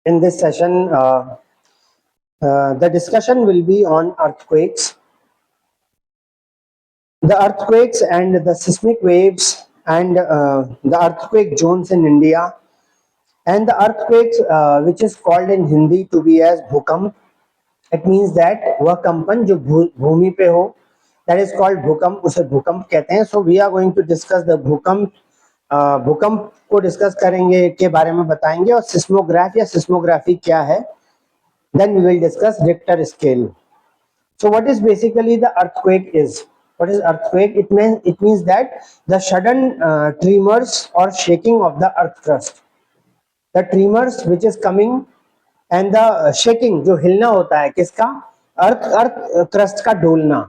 In this session, the discussion will be on earthquakes, the earthquakes and the seismic waves, and the earthquake zones in India, and the earthquakes, which is called in Hindi to be as bhukamp. It means that वह कंपन जो भूमि पे हो, that is called भूकंप, उसे भूकंप कहते हैं. So we are going to discuss the भूकंप. भूकंप को डिस्कस करेंगे के बारे में बताएंगे, और सिस्मोग्राफ या सिस्मोग्राफी क्या है. Then we will discuss Richter scale. So what is basically the earthquake is? What is earthquake? It means that the sudden tremors or shaking of the earth crust. The tremors which is coming and the shaking जो हिलना होता है किसका? Earth crust का डोलना,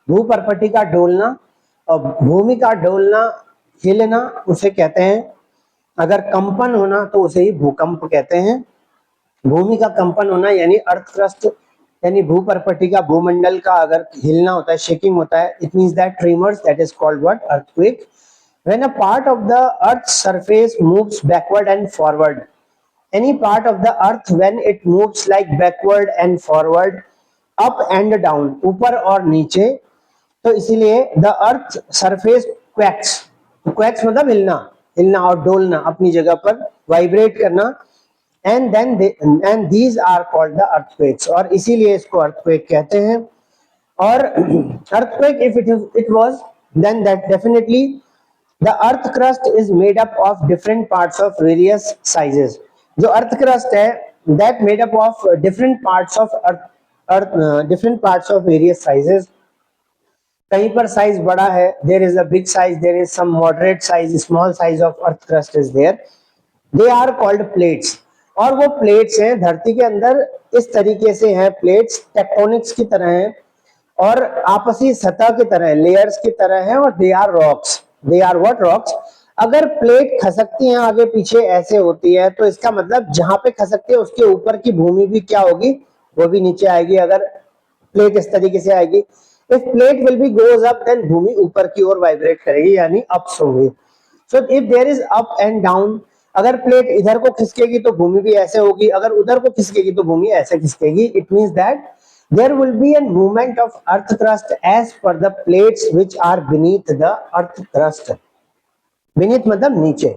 भूपर्पटी का डोलना और भूमि का डोलना, हिलना, उसे कहते हैं. अगर कंपन होना तो उसे ही भूकंप कहते हैं. भूमि का कंपन होना यानी अर्थ क्रस्ट यानी भूपर्पटी का, भूमंडल का अगर हिलना होता है, शेकिंग होता है, it means that tremors, that is called what? Earthquake. When a part of the earth surface moves backward and forward, any part of the earth when it moves like backward and forward, up and down, ऊपर और नीचे, तो इसीलिए the earth surface quacks. Quacks मतलब हिलना, हिलना और डोलना, अपनी जगह पर वाइब्रेट करना. And then and these are called the earthquakes, और इसीलिए इसको earthquake कहते हैं. और earthquake if it was, then that definitely the earth crust is made up of different parts of various sizes. जो earth crust है that made up of different parts of different parts of various sizes. कहीं पर size बड़ा है, there is a big size, there is some moderate size, small size of earth crust is there. They are called plates. और वो plates हैं धरती के अंदर इस तरीके से हैं, प्लेट्स टेक्टोनिक्स की तरह हैं और आपसी सतह की तरह, लेयर्स की तरह हैं, और they are rocks. They are what? Rocks. अगर प्लेट खसकती है आगे पीछे ऐसे होती है, तो इसका मतलब जहां पे खसकती है उसके ऊपर की भूमि भी क्या होगी? वो भी नीचे आएगी. अगर प्लेट इस तरीके से आएगी, if plate will be goes up, then भूमि ऊपर की ओर वाइब्रेट करेगी, यानी अप्स होंगे. So if there is up and down, अगर प्लेट इधर को खिसकेगी तो भूमि भी ऐसे होगी, अगर उधर को खिसकेगी तो भूमि ऐसे खिसकेगी. It means that there will be a movement of earth crust as per the plates which are beneath the earth crust. beneath मतलब नीचे.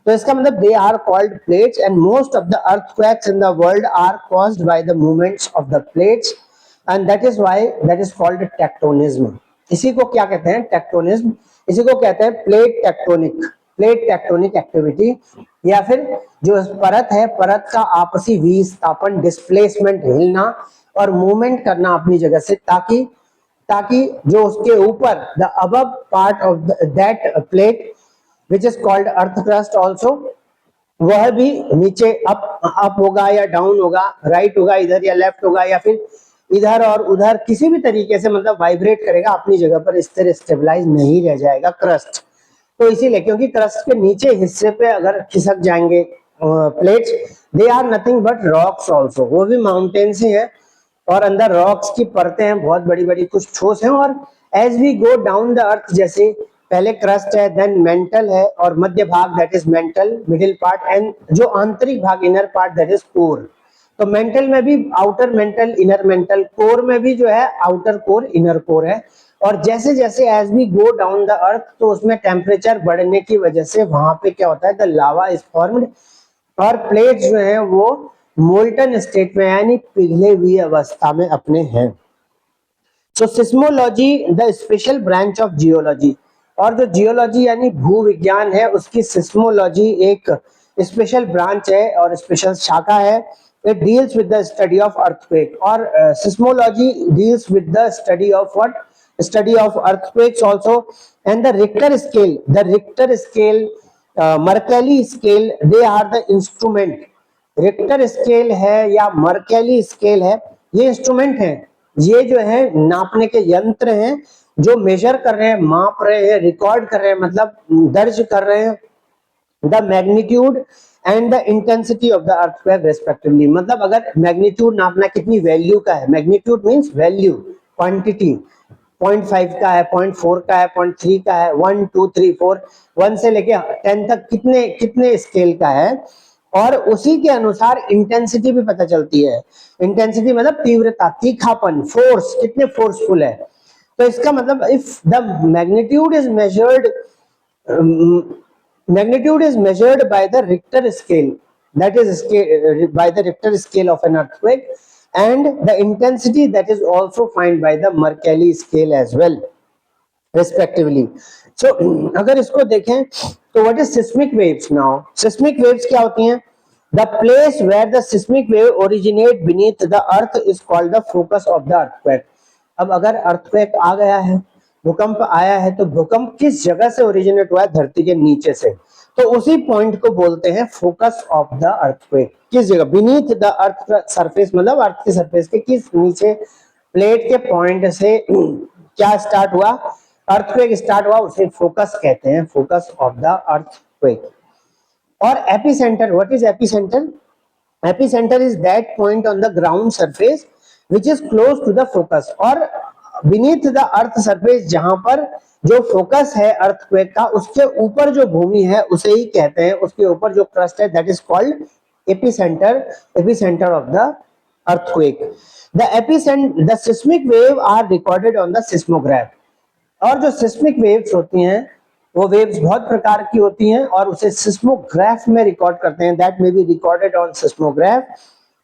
तो इसका मतलब they are called plates, and most of the earthquakes in the world are caused by the movements of the plates, and that is why that is called tectonism. इसी को क्या कहते हैं? टेक्टोनिज्म. इसी को कहते हैं plate tectonic, plate tectonic activity. या फिर जो परत है, परत का आपसी विस्थापन, डिस्प्लेसमेंट, हिलना और मूवमेंट करना अपनी जगह से, ताकि जो उसके ऊपर the above part of that plate which is called earth crust also, वह भी नीचे अप होगा या डाउन होगा, राइट होगा इधर या लेफ्ट होगा, या फिर इधर और उधर किसी भी तरीके से मतलब वाइब्रेट करेगा, अपनी जगह पर स्थिर, स्टेबलाइज नहीं रह जाएगा क्रस्ट. तो इसीलिए, क्योंकि क्रस्ट के नीचे हिस्से पे अगर खिसक जाएंगे plates, they are nothing but rocks also, वो भी माउंटेन्स ही है और अंदर रॉक्स की परतें हैं, बहुत बड़ी बड़ी, कुछ ठोस हैं. और as we go down the earth, जैसे पहले क्रस्ट है, देन मेंटल है, और मध्य भाग that is mental, middle part, and जो आंतरिक भाग inner part that is core. तो मेंटल में भी outer mental, inner mental, core में भी जो है आउटर कोर, इनर कोर है. और जैसे जैसे as we go down the earth, तो उसमें टेम्परेचर बढ़ने की वजह से वहां पे क्या होता है? द लावा इज फॉर्म्ड, और प्लेट्स जो है वो मोल्टन स्टेट में यानी पिघले हुई अवस्था में अपने हैं. So seismology the special branch of geology, और जो जियोलॉजी यानी भूविज्ञान है, उसकी सिस्मोलॉजी एक स्पेशल ब्रांच है और स्पेशल शाखा है. It deals with the study of earthquake, और seismology deals with the study of what? Study of earthquakes also. And the Richter scale, Mercalli scale, they are the instrument. Richter scale है या Mercalli scale है, ये instrument है, ये जो है नापने के यंत्र हैं, जो मेजर कर रहे हैं, माप रहे हैं, रिकॉर्ड कर रहे हैं, मतलब दर्ज कर रहे हैं the magnitude and the intensity of the earthquake respectively. मतलब अगर मैग्नीट्यूड नापना कितनी वैल्यू का है, मैग्नीट्यूड मींस वैल्यू, क्वांटिटी, 0.5 का है, 0.4 का है, 0.3 का है, 1 2 3 4, 1 से लेके 10 तक कितने स्केल का है, और उसी के अनुसार इंटेंसिटी भी पता चलती है। इंटेंसिटी मतलब तीव्रता, तीखापन, फोर्स, कितने फोर्सफुल है। तो इसका मतलब if the magnitude is measured, magnitude is measured by the Richter scale, that is by the Richter scale of an earthquake, and the intensity that is also found by the Mercalli scale as well, respectively. So अगर इसको देखें तो what is seismic waves now? Seismic waves क्या होती हैं? The place where the seismic wave originate beneath the earth is called the focus of the earthquake. अब अगर earthquake आ गया है, भूकंप आया है, तो भूकंप किस जगह से ओरिजिनेट हुआ है? धरती के नीचे से। तो उसी पॉइंट को बोलते हैं फोकस ऑफ द अर्थक्वेक। किस जगह? बीनीथ द अर्थ सरफेस, मतलब अर्थ के सरफेस के किस नीचे प्लेट के पॉइंट से क्या स्टार्ट हुआ? अर्थक्वेक स्टार्ट हुआ, उसे फोकस कहते हैं, फोकस ऑफ द अर्थक्वेक। और epicentre, what is epicentre? Epicentre is that point on the ground surface which is close to the focus, और बीनीथ द अर्थ सरफेस, जहां पर जो फोकस है अर्थक्वेक का, उसके ऊपर जो भूमि है उसे ही कहते हैं, उसके ऊपर जो क्रस्ट है, that is called epicentre, epicentre of the earthquake. The seismic wave are recorded on the seismograph. और जो सिस्मिक वेव्स होती हैं वो वेव्स बहुत प्रकार की होती हैं और उसे सिस्मोग्राफ में रिकॉर्ड करते हैं, that may be recorded on seismograph.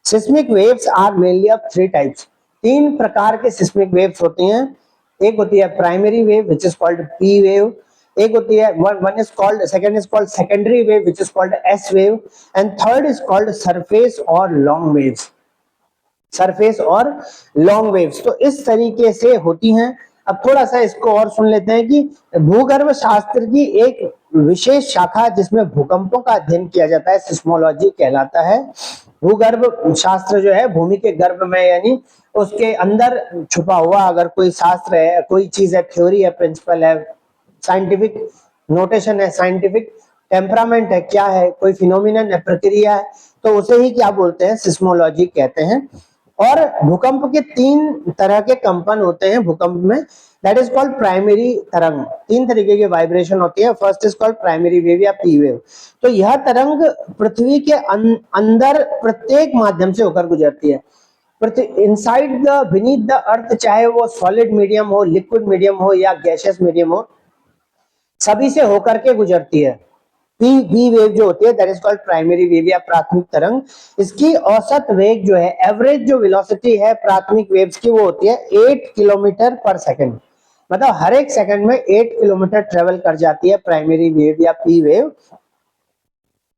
Seismic waves are mainly of three types, तीन प्रकार के सिस्मिक वेव्स होती हैं। एक होती है primary wave which is called P wave, एक होती है one is called, second is called secondary wave which is called S wave, and third is called surface और लॉन्ग वेव्स, सरफेस और लॉन्ग वेव्स। तो इस तरीके से होती हैं। अब थोड़ा सा इसको और सुन लेते हैं कि भूगर्भ शास्त्र की एक विशेष शाखा जिसमें भूकंपों का अध्ययन किया जाता है, सिस्मोलॉजी कहलाता है। भूगर्भ शास्त्र जो है भूमि के गर्भ में, यानी उसके अंदर छुपा हुआ अगर कोई शास्त्र है, कोई चीज है, थ्योरी है, प्रिंसिपल है, साइंटिफिक नोटेशन है, साइंटिफिक टेम्परामेंट है, क्या है, कोई फिनोमिनन है, प्रक्रिया है, तो उसे ही क्या बोलते हैं? सिस्मोलॉजी कहते हैं। और भूकंप के तीन तरह के कंपन होते हैं भूकंप में, दैट इज कॉल्ड प्राइमरी तरंग। तीन तरीके की वाइब्रेशन होती है, first is called primary wave या पी वेव। तो यह तरंग पृथ्वी के अंदर प्रत्येक माध्यम से होकर गुजरती है, इनसाइड द बीनीथ द अर्थ, चाहे वो सॉलिड मीडियम हो, लिक्विड मीडियम हो या गैसियस मीडियम हो, सभी से होकर के गुजरती है। पी वेव जो होती है that is called primary wave या प्राथमिक तरंग। इसकी औसत वेग जो है, एवरेज जो वेलोसिटी है प्राथमिक वेव्स की, वो होती है 8 किलोमीटर पर सेकंड, मतलब हर एक सेकंड में 8 किलोमीटर ट्रेवल कर जाती है प्राइमरी वेव या पी वेव।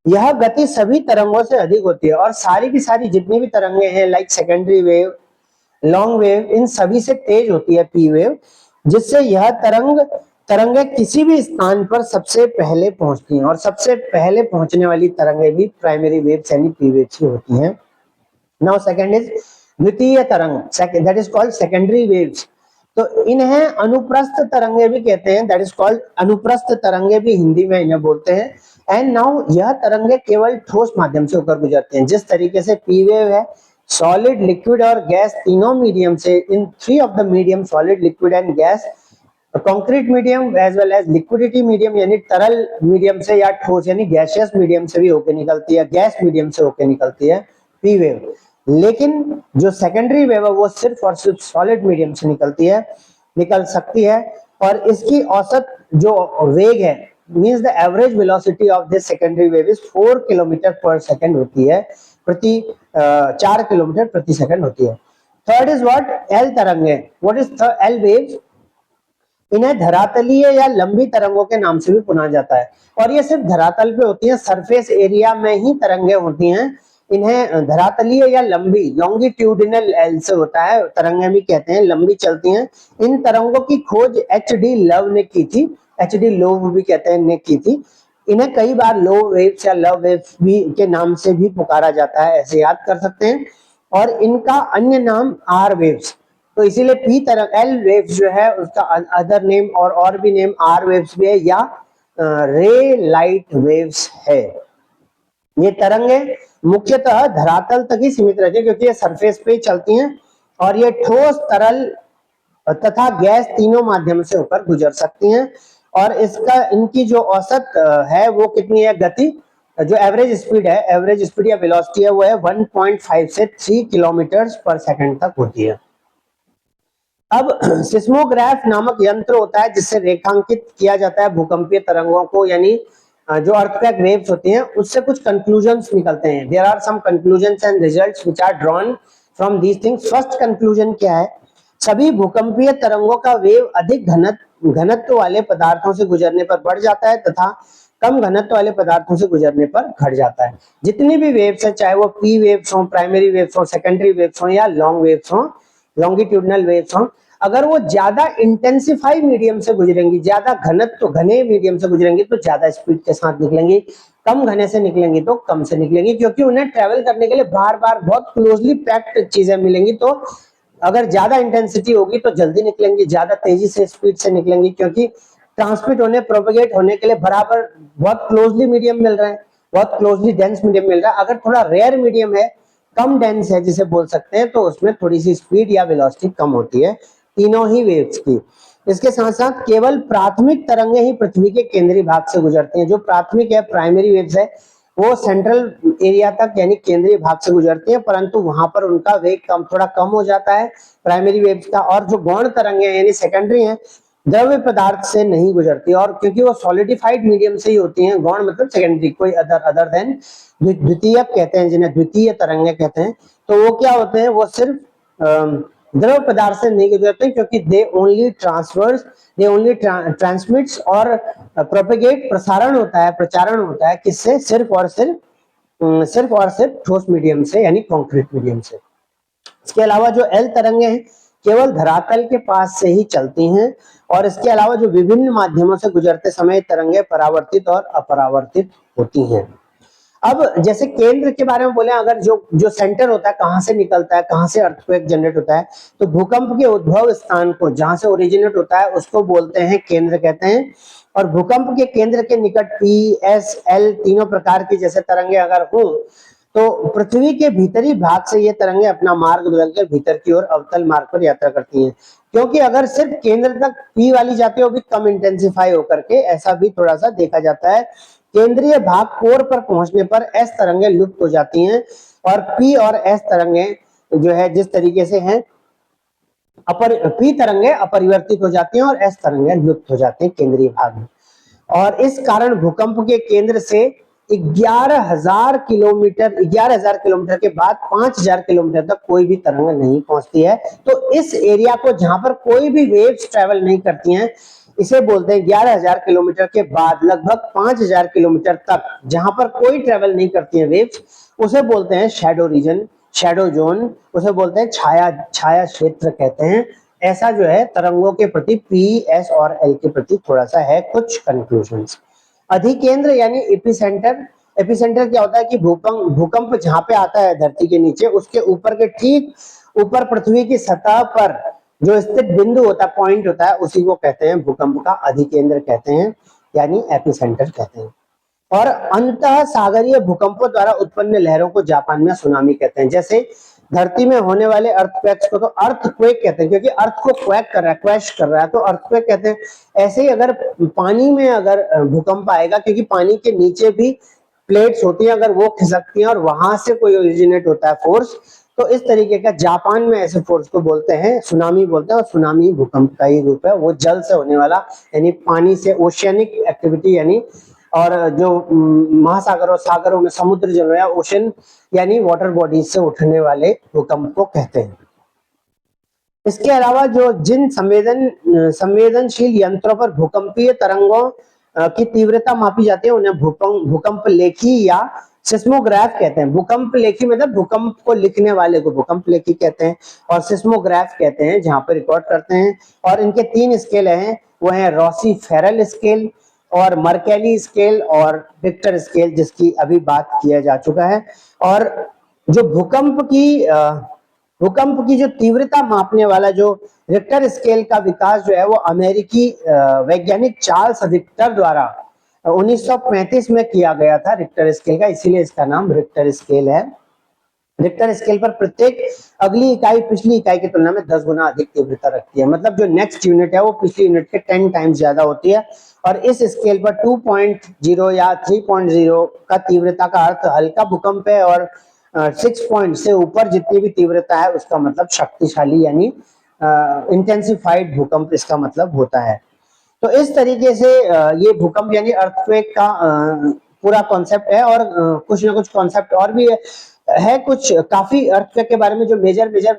यह गति सभी तरंगों से अधिक होती है और सारी की सारी जितनी भी तरंगे हैं, like secondary wave, long wave, इन सभी से तेज होती है पी वेव, जिससे यह तरंगे किसी भी स्थान पर सबसे पहले पहुंचती हैं, और सबसे पहले पहुंचने वाली तरंगे भी प्राइमरी वेव्स यानी पी वेव्स ही होती हैं। नाउ सेकंड इज द्वितीय तरंग, that is called secondary waves. तो इन्हें अनुप्रस्थ तरंगे भी कहते हैं, दैट इज कॉल्ड, अनुप्रस्थ तरंगे भी हिंदी में इन्हें बोलते हैं। एंड नाउ यह तरंगे केवल ठोस माध्यम से होकर गुजरते हैं, जिस तरीके से पी वेव है सॉलिड, लिक्विड और गैस तीनों मीडियम से, in three of the medium solid, liquid and gas, concrete medium as well as liquidity medium यानी तरल मीडियम से, या ठोस यानी गैसियस मीडियम से भी होकर निकलती है, गैस मीडियम से होकर निकलती है पी वेव। लेकिन जो सेकेंडरी वेव है वो सिर्फ और सिर्फ सॉलिड मीडियम से निकल सकती है, और इसकी औसत जो वेग है, means the average velocity of this secondary wave is 4 kilometre पर सेकंड होती है, प्रति 4 किलोमीटर प्रति सेकंड होती है। Third is what? एल तरंगे। What is L waves? इन्हें धरातलीय या लंबी तरंगों के नाम से भी पुना जाता है, और ये सिर्फ धरातल पे होती हैं, सरफेस एरिया में ही तरंगे होती हैं। इन्हें धरातलीय या लंबी, लॉन्गिट्यूडिनल एल से होता है, तरंगे भी कहते हैं, लंबी चलती हैं। इन तरंगों की खोज एच.डी. लव ने की थी, एच.डी. लोव भी कहते हैं, ने की थी। इन्हें कई बार लो वेव्स या लव वेव्स भी के नाम से भी पुकारा जाता है, ऐसे याद कर सकते हैं। और इनका अन्य नाम आर वेव्स, तो इसीलिए पी तरंग, एल वेव्स जो है उसका अदर नेम और भी नेम आर वेव्स भी है, या रे लाइट वेव्स है। ये तरंगे मुख्यतः धरातल तक ही सीमित रहती है क्योंकि ये सरफेस पे ही चलती हैं, और ये ठोस, तरल तथा गैस तीनों माध्यम से होकर गुजर सकती हैं। और इनकी जो औसत है वो कितनी है गति? जो एवरेज स्पीड है, एवरेज स्पीड या वेलोसिटी है वो है 1.5 से 3 किलोमीटर पर सेकंड तक होती है। अब सिस्मोग्राफ नामक यंत्र होता है जिससे रेखांकित किया जाता है भूकंपीय तरंगों को, यानी जो अर्थक्वेक वेव्स होती हैं उससे कुछ कंक्लूजन्स निकलते हैं। There are some conclusions and results which are drawn from these things. First conclusion क्या है? सभी भूकंपीय तरंगों का वेव अधिक घनत्व वाले पदार्थों से गुजरने पर बढ़ जाता है तथा कम घनत्व वाले पदार्थों से गुजरने पर घट जाता है। जितनी भी वेव्स है, चाहे वो पी वेव्स हो, प्राइमरी वेव्स हो, सेकेंडरी वेव्स हो या लॉन्ग वेव्स हो, लॉन्गिट्यूडनल वेव्स हो, अगर वो ज्यादा इंटेंसिफाई मीडियम से गुजरेंगी, ज्यादा घनत्व घने मीडियम से गुजरेंगी तो ज्यादा स्पीड के साथ निकलेंगी, कम घने से निकलेंगी तो कम से निकलेंगी, क्योंकि उन्हें ट्रेवल करने के लिए बार बार बहुत क्लोजली पैक्ड चीजें मिलेंगी। तो अगर ज्यादा इंटेंसिटी होगी तो जल्दी निकलेंगी, ज्यादा तेजी से स्पीड से निकलेंगी, क्योंकि ट्रांसमिट होने, प्रोपेगेट होने के लिए बराबर बहुत क्लोजली मीडियम मिल रहा है, बहुत क्लोजली डेंस मीडियम मिल रहा है। अगर थोड़ा रेयर मीडियम है, कम डेंस है जिसे बोल सकते हैं, तो उसमें थोड़ी सी स्पीड या वेलोसिटी कम होती है तीनों ही वेव्स की। इसके साथ साथ केवल प्राथमिक तरंगें ही पृथ्वी के केंद्रीय भाग से गुजरती हैं। जो प्राथमिक है, प्राइमरी वेव्स है, वो सेंट्रल एरिया तक यानी केंद्रीय भाग से गुजरती है, परंतु वहां पर उनका वेग थोड़ा कम हो जाता है प्राइमरी वेव्स का। और जो गौण तरंगें यानी सेकेंडरी हैं, द्रव्य पदार्थ से नहीं गुजरती, और क्योंकि वो सॉलिडिफाइड मीडियम से ही होती हैं। गौण मतलब सेकेंडरी, कोई अदर देन द्वितीय कहते हैं, जिन्हें द्वितीय तरंगे कहते हैं। तो वो क्या होते हैं? वो सिर्फ द्रव पदार्थ से नहीं गुजरते, क्योंकि दे ओनली ट्रांसमिट्स और प्रोपेगेट, प्रसारण होता है, प्रचारण होता है किससे? सिर्फ और सिर्फ ठोस मीडियम से यानी कंक्रीट मीडियम से। इसके अलावा जो एल तरंगे हैं केवल धरातल के पास से ही चलती हैं, और इसके अलावा जो विभिन्न माध्यमों से गुजरते समय तरंगे परावर्तित और अपरावर्तित होती हैं। अब जैसे केंद्र के बारे में बोले, अगर जो सेंटर होता है, कहां से निकलता है, कहां से अर्थक्वेक जनरेट होता है, तो भूकंप के उद्भव स्थान को, जहां से ओरिजिनेट होता है, उसको बोलते हैं केंद्र कहते हैं। और भूकंप के केंद्र के निकट पी, एस, एल तीनों प्रकार की जैसे तरंगे अगर हो, तो पृथ्वी के भीतरी भाग से ये तरंगे अपना मार्ग बदलकर भीतर की ओर अवतल मार्ग पर यात्रा करती हैं। क्योंकि अगर सिर्फ केंद्र तक पी वाली जाती है, वो भी कम इंटेंसिफाई होकर के, ऐसा भी थोड़ा सा देखा जाता है। केंद्रीय भाग कोर पर पहुंचने पर एस तरंगे लुप्त हो जाती हैं, और पी और एस तरंगे जो है जिस तरीके से हैं, पी तरंगे अपरिवर्तित हो जाती हैं और एस तरंगे लुप्त हो जाते हैं केंद्रीय भाग में। और इस कारण भूकंप के केंद्र से 11,000 किलोमीटर के बाद 5,000 किलोमीटर तक कोई भी तरंग नहीं पहुंचती है। तो इस एरिया को, जहां पर कोई भी वेव्स ट्रेवल नहीं करती हैं, इसे बोलते हैं 11,000 किलोमीटर के बाद लगभग 5,000 किलोमीटर तक जहां पर कोई ट्रेवल नहीं करती है वेव्स, उसे बोलते हैं शैडो रीजन, शैडो जोन, उसे बोलते हैं छाया क्षेत्र कहते हैं। ऐसा जो है तरंगों के प्रति पी, एस और एल के प्रति थोड़ा सा है कुछ कंक्लूजन्स। अधिकेंद्र यानी एपिसेंटर, एपिसेंटर क्या होता है कि भूकंप जहां पे आता है धरती के नीचे, उसके ऊपर के ठीक ऊपर पृथ्वी की सतह पर जो स्थित बिंदु होता है, पॉइंट होता है, उसी को कहते हैं भूकंप का अधिकेंद्र कहते हैं, यानी एपिसेंटर कहते हैं। और अंतः सागरीय भूकंपों द्वारा उत्पन्न लहरों को जापान में सुनामी कहते हैं। जैसे धरती में होने वाले अर्थक्वेक्स को तो अर्थक्वेक कहते हैं, क्योंकि अर्थ को क्वैक कर रहा है, क्रैश कर रहा है, तो अर्थक्वेक कहते हैं। ऐसे ही अगर पानी में अगर भूकंप आएगा, क्योंकि पानी के नीचे भी प्लेट्स होती हैं, अगर वो खिसकती हैं और वहां से कोई ओरिजिनेट होता है फोर्स, तो इस तरीके का जापान में ऐसे फोर्स को बोलते हैं सुनामी बोलते हैं। और सुनामी भूकंप का ही रूप है, वो जल से होने वाला यानी पानी से, ओशियनिक एक्टिविटी यानी, और जो महासागर और सागरों में समुद्र जल रहा है, ओशन यानी वाटर बॉडीज से उठने वाले भूकंप को कहते हैं। इसके अलावा जो जिन संवेदनशील यंत्रों पर भूकंपीय तरंगों की तीव्रता मापी जाती है, उन्हें भूकंप लेखी या सिस्मोग्राफ कहते हैं। भूकंप लेखी मतलब भूकंप को लिखने वाले को भूकंप लेखी कहते हैं, और सिस्मोग्राफ कहते हैं जहां पर रिकॉर्ड करते हैं। और इनके 3 स्केल हैं, वो है रॉसी फेरल स्केल और मर्केली स्केल और रिक्टर स्केल, जिसकी अभी बात किया जा चुका है। और जो भूकंप की जो तीव्रता मापने वाला जो रिक्टर स्केल का विकास जो है, वो अमेरिकी वैज्ञानिक चार्ल्स रिक्टर द्वारा 1935 में किया गया था रिक्टर स्केल का, इसीलिए इसका नाम रिक्टर स्केल है। रिक्टर स्केल पर प्रत्येक अगली इकाई पिछली इकाई की तुलना में 10 गुना अधिक तीव्रता रखती है। मतलब जो नेक्स्ट यूनिट है वो पिछली यूनिट के 10 टाइम्स ज्यादा होती है। और इस स्केल पर 2.0 या 3.0 का तीव्रता का अर्थ हल्का भूकंप है, और 6 पॉइंट से ऊपर जितनी भी तीव्रता है उसका मतलब शक्तिशाली यानी इंटेंसिफाइड भूकंप इसका मतलब होता है। तो इस तरीके से ये भूकंप यानी अर्थक्वेक का पूरा कॉन्सेप्ट है। और कुछ ना कुछ कॉन्सेप्ट और भी है कुछ काफी अर्थक्वेक के बारे में, जो मेजर मेजर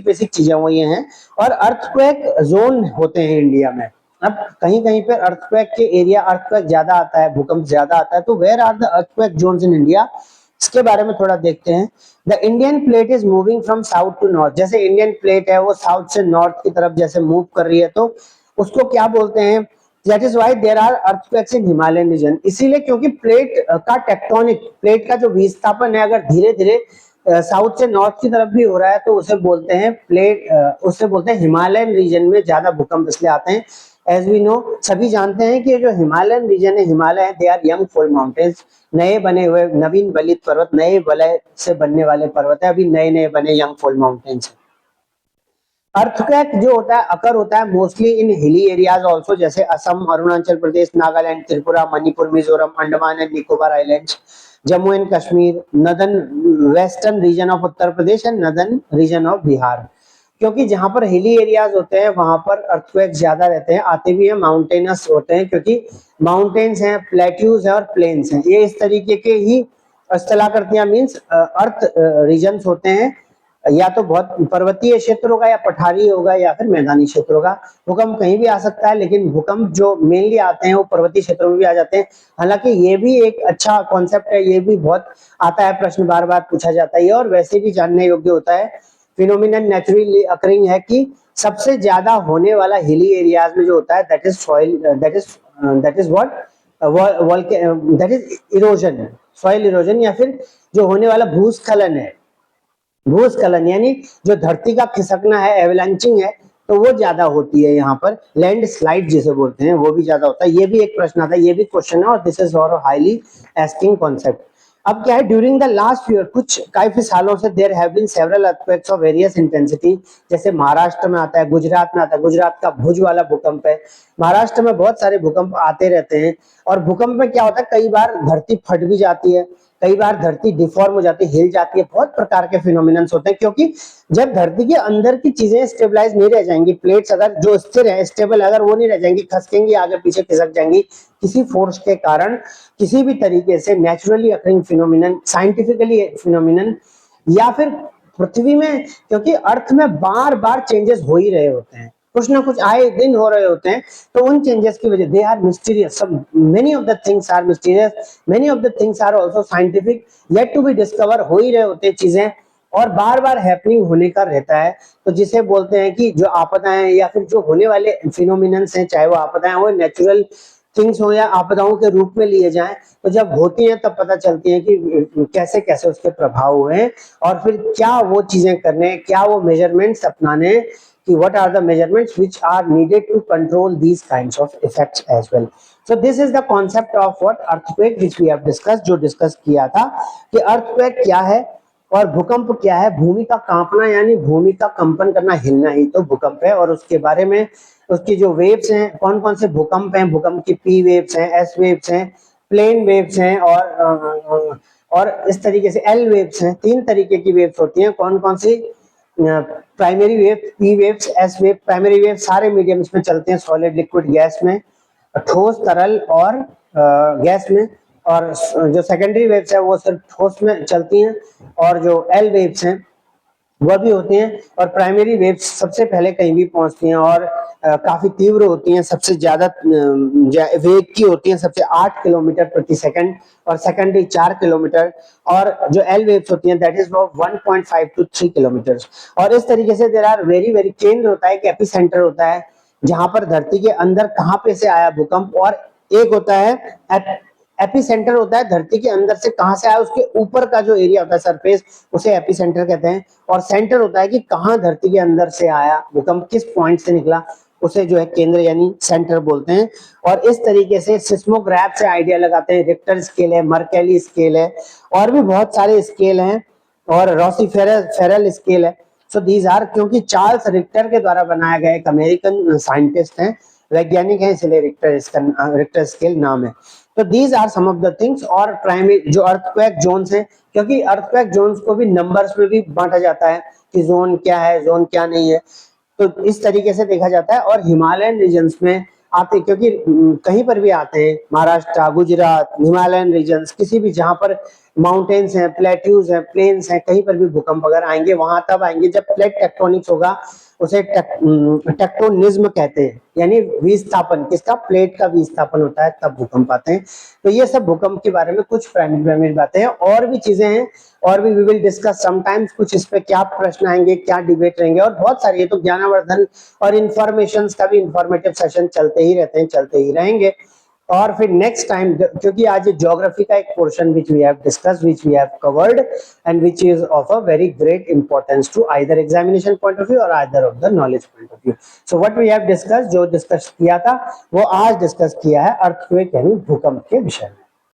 बेसिक चीजें वो ये हैं। और अर्थक्वेक जोन होते हैं इंडिया में। अब कहीं कहीं पर अर्थक्वेक के एरिया अर्थक्वेक ज्यादा आता है, भूकंप ज्यादा आता है, तो where are the earthquake zones in India, इसके बारे में थोड़ा देखते हैं। The Indian plate is moving from south to north. जैसे इंडियन प्लेट है वो साउथ से नॉर्थ की तरफ जैसे मूव कर रही है, तो उसको क्या बोलते हैं? That is why there are earthquakes in Himalayan region. इसीलिए क्योंकि प्लेट का टेक्टोनिक, प्लेट का जो विस्थापन है अगर धीरे धीरे साउथ से नॉर्थ की तरफ भी हो रहा है तो उसे बोलते हैं उसे बोलते हैं हिमालयन रीजन में ज्यादा भूकंप इसलिए आते हैं। एज वी नो, सभी जानते हैं कि जो हिमालयन रीजन है, हिमालय है, they are young fold mountains, नए बने हुए नवीन बलित पर्वत, नए वलय से बनने वाले पर्वत है, अभी नए नए बने यंग फोल्ड माउंटेन्स है। अर्थक्वेक जो होता है अकर होता है मोस्टली इन हिली एरियाज ऑल्सो, जैसे Assam, Arunachal Pradesh, Nagaland, Tripura, Manipur, Mizoram, Andaman and Nicobar islands, Jammu and Kashmir, northern western region of Uttar Pradesh and northern region of Bihar. क्योंकि जहां पर हिली एरियाज होते हैं वहां पर अर्थक्वेक ज्यादा रहते हैं, आते भी हैं, माउंटेनस होते हैं क्योंकि माउंटेन्स हैं, प्लेट्यूज हैं और प्लेन्स हैं। ये इस तरीके के ही स्थलाकृतियां मीन्स अर्थ रीजन्स होते हैं, या तो बहुत पर्वतीय क्षेत्र होगा या पठारी होगा या फिर मैदानी क्षेत्र होगा। भूकंप कहीं भी आ सकता है, लेकिन भूकंप जो मेनली आते हैं वो पर्वतीय क्षेत्रों में भी आ जाते हैं। हालांकि ये भी एक अच्छा कॉन्सेप्ट है, ये भी बहुत आता है, प्रश्न बार बार पूछा जाता है और वैसे भी जानने योग्य होता है। फिनोमिनन नेचुरली अकरिंग है कि सबसे ज्यादा होने वाला हिली एरियाज में जो होता है that is soil, that is what that is erosion, soil erosion, या फिर जो होने वाला भूस्खलन है। भूस्खलन यानी जो धरती का खिसकना है, एवलांचिंग है, तो वो ज्यादा होती है यहाँ पर। लैंड स्लाइड जिसे बोलते हैं वो भी ज्यादा होता है। ये भी एक प्रश्न आता है, ये भी क्वेश्चन है, और दिस इज और हाईली एस्किंग कॉन्सेप्ट। अब क्या है, ड्यूरिंग द लास्ट ईयर कुछ काफी सालों से there have been several earthquakes of various intensity. जैसे महाराष्ट्र में आता है, गुजरात में आता है, गुजरात का भुज वाला भूकंप है, महाराष्ट्र में बहुत सारे भूकंप आते रहते हैं। और भूकंप में क्या होता है, कई बार धरती फट भी जाती है, कई बार धरती डिफॉर्म हो जाती है, हिल जाती है, बहुत प्रकार के फिनोमिनन्स होते हैं। क्योंकि जब धरती के अंदर की चीजें स्टेबलाइज नहीं रह जाएंगी, प्लेट्स अगर जो स्थिर है, स्टेबल, अगर वो नहीं रह जाएंगी, खसकेंगी, आगे पीछे खिसक जाएंगी किसी फोर्स के कारण, किसी भी तरीके से naturally occurring phenomenon, scientifically phenomenon, या फिर पृथ्वी में, क्योंकि अर्थ में बार बार चेंजेस हो ही रहे होते हैं, कुछ ना कुछ आए दिन हो रहे होते हैं, तो उन चेंजेस की वजह, दे आर मिस्टीरियस, सब many of the things are mysterious, many of the things are also scientific, yet to be discover, हो ही रहे होते हैं चीजें, और बार बार हैपनिंग होने का रहता है। तो जिसे बोलते हैं कि जो आपदाएं या फिर जो होने वाले फिनोमिनन्स हैं, चाहे वो आपदाएं हो, नेचुरल थिंग्स हो या आपदाओं के रूप में लिए जाएं, तो जब होती हैं तब पता चलती है कि कैसे कैसे उसके प्रभाव हुए हैं, और फिर क्या वो चीजें करने, क्या वो मेजरमेंट्स अपनाने, कि what are the measurements which are needed to control these kinds of effects as well. So this is the concept of what earthquake which we have discussed, जो डिस्कस किया था कि earthquake क्या है और भूकंप क्या है। भूमि का कांपना यानी भूमि का कंपन करना, हिलना ही तो भूकंप है। और उसके बारे में उसकी जो वेव्स हैं, कौन कौन से भूकंप हैं, भूकंप की पी वेव्स हैं, एस वेव्स हैं, प्लेन वेव्स हैं, और इस तरीके से एल वेव्स हैं। 3 तरीके की वेव्स होती हैं, कौन कौन सी? Primary wave, P waves, S wave. Primary wave सारे मीडियम्स में चलते हैं, सॉलिड, लिक्विड, गैस में, ठोस, तरल और गैस में। और जो सेकेंडरी वेव्स है वो सिर्फ ठोस में चलती हैं, और जो एल वेव्स हैं वह भी होती हैं। और प्राइमरी वेव्स सबसे पहले कहीं भी पहुंचती हैं और काफी तीव्र होती हैं, सबसे ज्यादा वेग की होती हैं, सबसे 8 किलोमीटर प्रति सेकंड, और सेकेंडरी 4 किलोमीटर। और जो एल वेव्स होती हैं दैट इज 1.5 to 3 किलोमीटर। और इस तरीके से देयर आर वेरी वेरी, केंद्र होता है, एपी सेंटर होता है, जहां पर धरती के अंदर कहां पे से आया भूकंप, और एक होता है एपिसेंटर होता है, धरती के अंदर से कहां से आया, उसके ऊपर का जो एरिया होता है, सरफेस, उसे एपिसेंटर कहते हैं। और सेंटर होता है कि कहां धरती के अंदर से आया भूकंप, किस पॉइंट से निकला, उसे जो है केंद्र यानी सेंटर बोलते हैं। और इस तरीके से सिस्मोग्राफ से आइडिया लगाते हैं, रिक्टर स्केल है, मर्केली स्केल है, और भी बहुत सारे स्केल हैं और रॉसी फेरल स्केल है। सो दीज आर, क्योंकि चार्ल्स रिक्टर के द्वारा बनाया गया एक अमेरिकन साइंटिस्ट है, वैज्ञानिक है, इसलिए रिक्टर स्केल नाम है। तो these are some of the things. और प्राइमरी जो अर्थक्वेक जोन्स है, क्योंकि अर्थक्वेक जोन्स को भी नंबर्स में भी बांटा जाता है कि जोन क्या है, जोन क्या नहीं है, तो इस तरीके से देखा जाता है। और हिमालयन रीजन्स में आते, क्योंकि कहीं पर भी आते हैं, महाराष्ट्र, गुजरात, हिमालयन रीजन्स, किसी भी जहां पर माउंटेन्स हैं, प्लेट्यूज हैं, प्लेन्स हैं, कहीं पर भी भूकंप अगर आएंगे वहां तब आएंगे जब प्लेट टेक्टोनिक्स होगा। उसे टेक्टोनिज्म कहते हैं, यानी विस्थापन, किसका, प्लेट का विस्थापन होता है तब भूकंप आते हैं। तो ये सब भूकंप के बारे में कुछ प्राइमरी बातें हैं। और भी चीजें हैं, और भी वी विल डिस्कस समटाइम्स, कुछ इस पे क्या प्रश्न आएंगे, क्या डिबेट रहेंगे, और बहुत सारी है। तो ज्ञानवर्धन और इंफॉर्मेशन का भी इंफॉर्मेटिव सेशन चलते ही रहते हैं, चलते ही रहेंगे। और फिर नेक्स्ट टाइम, क्योंकि आज ज्योग्राफी का एक portion which we have discuss, which we have covered, and which is of a very great importance to either examination point of view और either of the knowledge point of view. So what we have discuss, जो discuss किया था वो आज discuss किया है earthquake यानी भूकंप के विषय में।